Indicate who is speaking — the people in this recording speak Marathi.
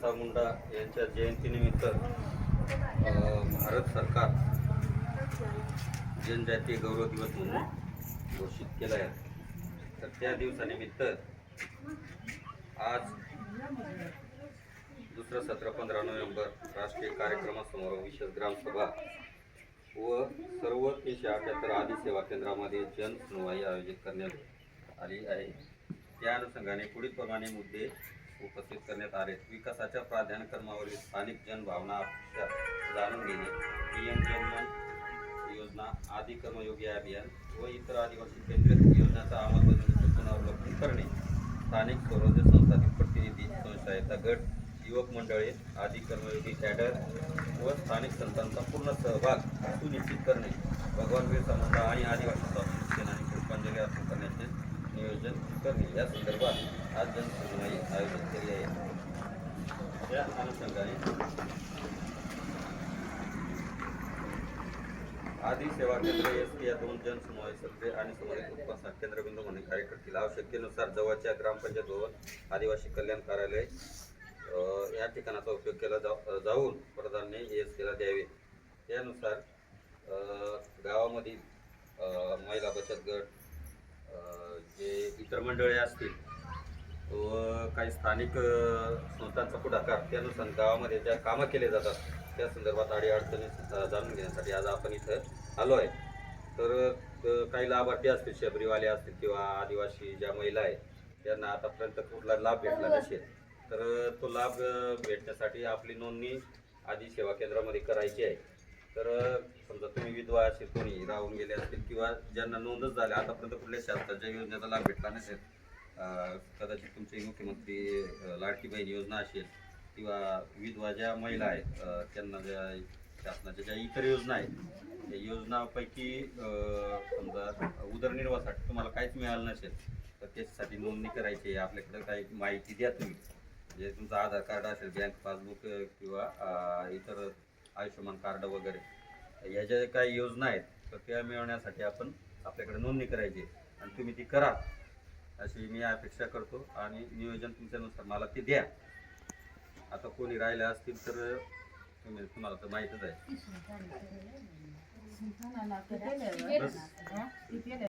Speaker 1: बिरसा मुंडा यांच्या जयंतीनिमित्त भारत सरकार जनजातीय गौरव दिवस म्हणून घोषित केला आहे। तर त्या दिवसानिमित्त आज दुसरं सत्र 15 नोव्हेंबर राष्ट्रीय कार्यक्रमासमोर विशेष ग्रामसभा व सर्व 378 आदी सेवा केंद्रामध्ये जनसुनवाई आयोजित करण्यात आली आहे। त्या अनुषंगाने पुढीलप्रमाणे मुद्दे उपस्थित करण्यात आले। विकासाच्या प्राधान्यक्रमावरील स्थानिक जनभावना अपेक्षा जाणून घेणे, पीएम जनमन योजना आदी कर्मयोगी अभियान व इतर आदिवासी केंद्रित योजनांचा अंमलबजावणीचे पुनरावलोकन करणे, स्थानिक स्वराज्य संस्थातील प्रतिनिधी, स्वयंसहायता गट, युवक मंडळे आदी कर्मयोगी कॅडर व स्थानिक संस्थांचा पूर्ण सहभाग सुनिश्चित करणे, भगवान बिरसा मुंडा आणि आदिवासी स्वातंत्र्य सेनानी पुष्पांजली अर्पण करण्याचे नियोजन करणे या संदर्भात आज जनसुनवाई आयोजित केली आहे। त्या अनुषंगाने आदी सेवा केंद्र एसटी या 2 जनसुनवाई सत्रे आणि समन्वित उपस्था केंद्रबिंदू म्हणून कार्य करतील। आवश्यकतेनुसार जवळच्या ग्रामपंचायत भवन, आदिवासी कल्याण कार्यालय या ठिकाणाचा उपयोग केला जाऊन प्रधान्य एसटीला द्यावे। त्यानुसार गावामधील महिला बचत गट, जे इतर मंडळे असतील व काही स्थानिक संस्थांचा पुढाकार, त्यानुसार गावामध्ये ज्या कामं केले जातात त्या संदर्भात अडीअडचणी जाणून घेण्यासाठी आज आपण इथं आलो आहे। तर काही लाभार्थी असतील, शबरीवाले असतील किंवा आदिवासी ज्या महिला आहेत त्यांना आतापर्यंत कुठला लाभ भेटला नसेल, तर तो लाभ भेटण्यासाठी आपली नोंदणी आदी सेवा केंद्रामध्ये करायची आहे। तर समजा तुम्ही विधवा असेल, कोणी राहून गेले असतील किंवा ज्यांना नोंदच झाल्या आतापर्यंत कुठल्या शासनाच्या योजनेचा लाभ भेटला नसेल, कदाचित तुमची मुख्यमंत्री लाडकी बहीण योजना असेल किंवा विधवा ज्या महिला आहेत त्यांना ज्या शासनाच्या ज्या इतर योजना आहेत त्या योजनापैकी समजा उदरनिर्वाहासाठी तुम्हाला काहीच मिळालं नसेल तर त्याच्यासाठी नोंदणी करायची आहे। आपल्याकडे काही माहिती द्या तुम्ही, म्हणजे तुमचं आधार कार्ड असेल, बँक पासबुक किंवा इतर आयुष्यमान कार्ड वगैरे या ज्या काही योजना आहेत तर त्या मिळवण्यासाठी आपण आपल्याकडे नोंदणी करायची आणि तुम्ही ती करा अशी मी अपेक्षा करतो आणि नियोजन तुमच्यानुसार मला ते द्या। आता कोणी राहिलं असतील तर तुम्हाला तर माहीतच आहे।